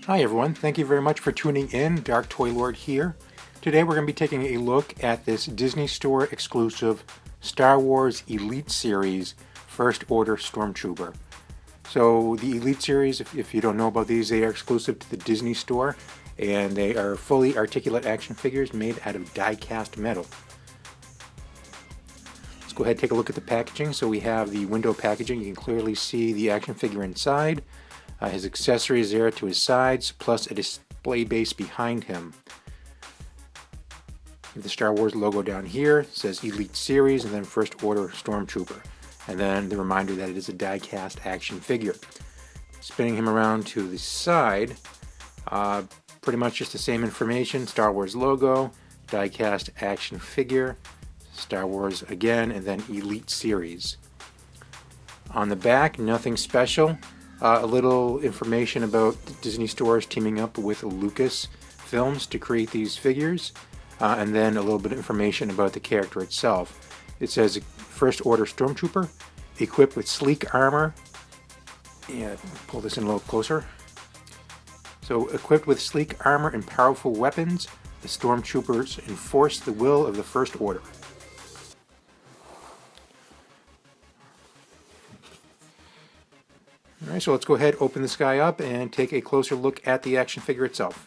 Hi everyone, thank you very much for tuning in. Darktoylord here. Today we're going to be taking a look at this Disney Store exclusive Star Wars Elite Series First Order Stormtrooper. So the Elite Series, if you don't know about these, they are exclusive to the Disney Store and they are fully articulate action figures made out of die-cast metal. Let's go ahead and take a look at the packaging. So we have the window packaging. You can clearly see the action figure inside. His accessories there to his sides, plus a display base behind him. The Star Wars logo down here. It says Elite Series and then First Order Stormtrooper. And then the reminder that it is a die-cast action figure. Spinning him around to the side, pretty much just the same information. Star Wars logo, die-cast action figure, Star Wars again, and then Elite Series. On the back, nothing special. A little information about Disney stores teaming up with Lucas Films to create these figures, and then a little bit of information about the character itself. It says First Order Stormtrooper, equipped with sleek armor. Yeah, pull this in a little closer. So, equipped with sleek armor and powerful weapons, the Stormtroopers enforce the will of the First Order. Alright, so let's go ahead, open this guy up, and take a closer look at the action figure itself.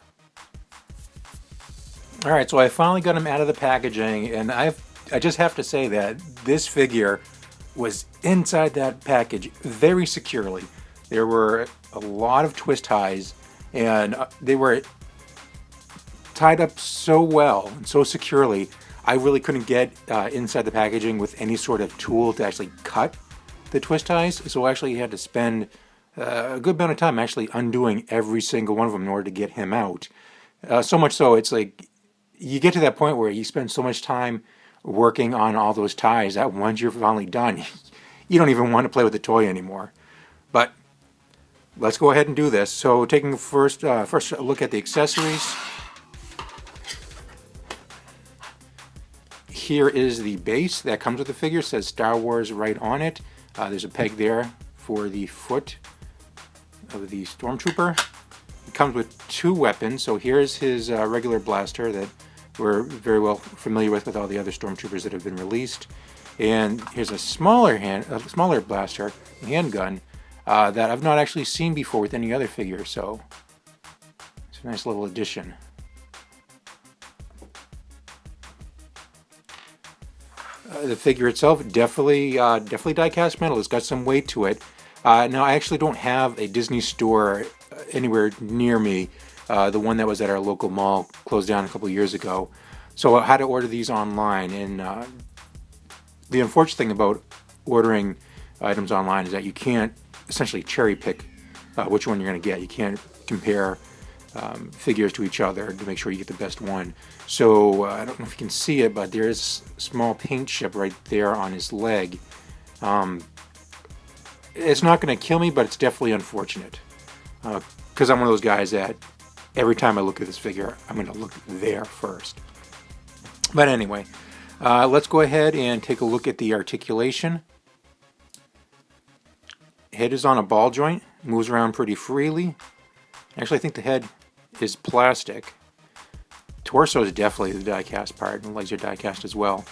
Alright, so I finally got him out of the packaging, and I just have to say that this figure was inside that package very securely. There were a lot of twist ties, and they were tied up so well and so securely, I really couldn't get inside the packaging with any sort of tool to actually cut the twist ties, so I actually had to spend a good amount of time actually undoing every single one of them in order to get him out. So much so, it's like you get to that point where you spend so much time working on all those ties that once you're finally done, you don't even want to play with the toy anymore. But let's go ahead and do this. So taking first look at the accessories. Here is the base that comes with the figure. It says Star Wars right on it. There's a peg there for the foot of the Stormtrooper. It comes with two weapons. So here's his regular blaster that we're very well familiar with all the other Stormtroopers that have been released. And here's a smaller blaster, handgun, that I've not actually seen before with any other figure. So it's a nice little addition. The figure itself, definitely die-cast metal. It's got some weight to it. Now, I actually don't have a Disney store anywhere near me. The one that was at our local mall closed down a couple years ago. So I had to order these online. And the unfortunate thing about ordering items online is that you can't essentially cherry pick which one you're going to get. You can't compare figures to each other to make sure you get the best one. So I don't know if you can see it, but there is a small paint chip right there on his leg. It's not going to kill me, but it's definitely unfortunate, because I'm one of those guys that every time I look at this figure, I'm going to look there first. But anyway, let's go ahead and take a look at the articulation. Head is on a ball joint, moves around pretty freely. Actually, I think the head is plastic. Torso is definitely the die-cast part, and legs are die-cast as well.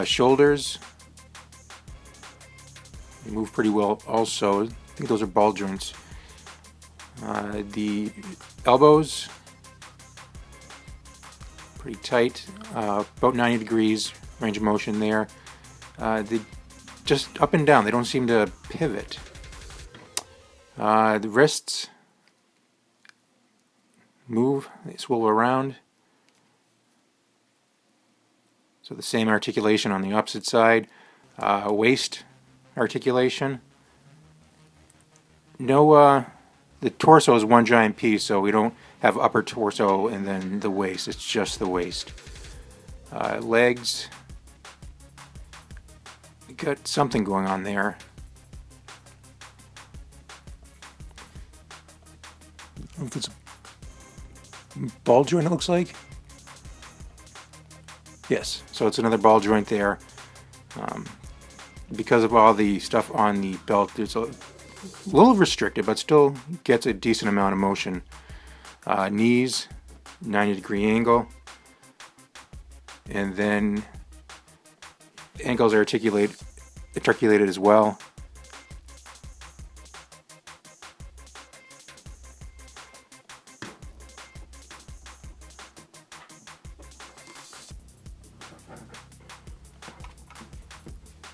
Shoulders, they move pretty well also. I think those are ball joints. The elbows, pretty tight, about 90 degrees range of motion there. They just up and down, they don't seem to pivot. The wrists move, they swivel around. So the same articulation on the opposite side. Waist articulation. No, the torso is one giant piece, so we don't have upper torso and then the waist. It's just the waist. Legs. We got something going on there. I don't know if it's a ball joint, it looks like. Yes, so it's another ball joint there. Because of all the stuff on the belt, it's a little restricted, but still gets a decent amount of motion. Knees, 90-degree angle. And then ankles are articulated as well.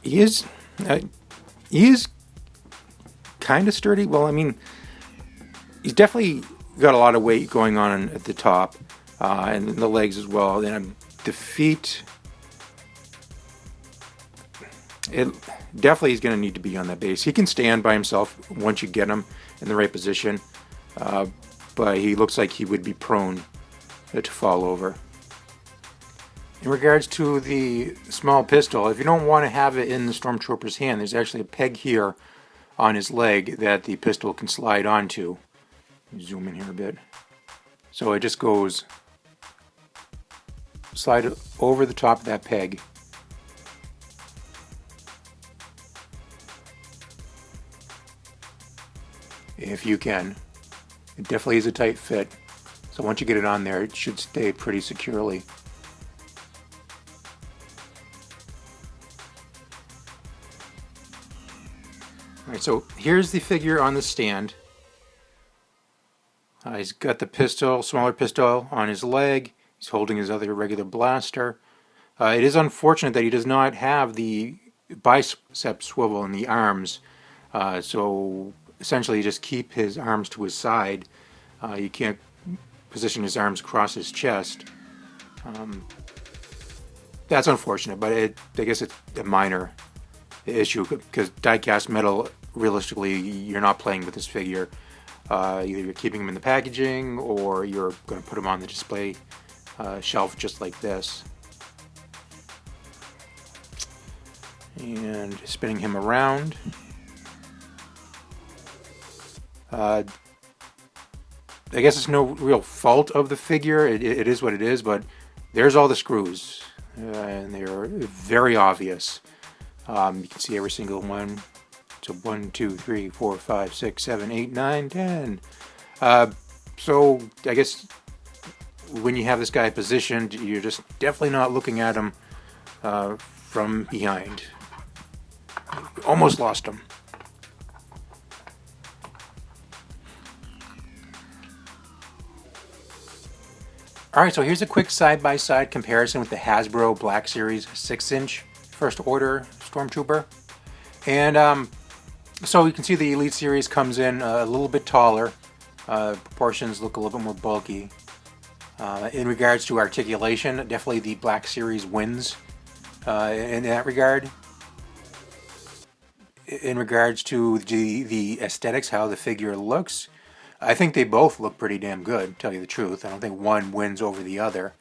He is kind of sturdy. Well, I mean, he's definitely got a lot of weight going on at the top, and the legs as well. And the feet, it definitely is going to need to be on that base. He can stand by himself once you get him in the right position, but he looks like he would be prone to fall over. In regards to the small pistol, if you don't want to have it in the Stormtrooper's hand, there's actually a peg here on his leg that the pistol can slide onto. Zoom in here a bit. So it just goes, slide over the top of that peg. If you can. It definitely is a tight fit. So once you get it on there, it should stay pretty securely. Alright, so here's the figure on the stand. He's got the pistol, smaller pistol on his leg. He's holding his other regular blaster. It is unfortunate that he does not have the bicep swivel in the arms. So essentially, you just keep his arms to his side. You can't position his arms across his chest. That's unfortunate, but I guess it's a minor issue because die-cast metal, realistically, you're not playing with this figure. Either you're keeping him in the packaging or you're going to put him on the display shelf just like this. And spinning him around. I guess it's no real fault of the figure. It is what it is, but there's all the screws. And they're very obvious. You can see every single one. So 1, 2, 3, 4, 5, 6, 7, 8, 9, 10. So I guess when you have this guy positioned, you're just definitely not looking at him from behind. Almost lost him. Alright, so here's a quick side-by-side comparison with the Hasbro Black Series 6-inch First Order Stormtrooper. And so you can see the Elite Series comes in a little bit taller. Proportions look a little bit more bulky. In regards to articulation, definitely the Black Series wins in that regard. In regards to the aesthetics, how the figure looks, I think they both look pretty damn good, to tell you the truth. I don't think one wins over the other.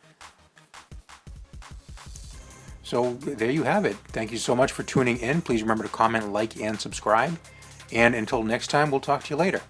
So there you have it. Thank you so much for tuning in. Please remember to comment, like, and subscribe. And until next time, we'll talk to you later.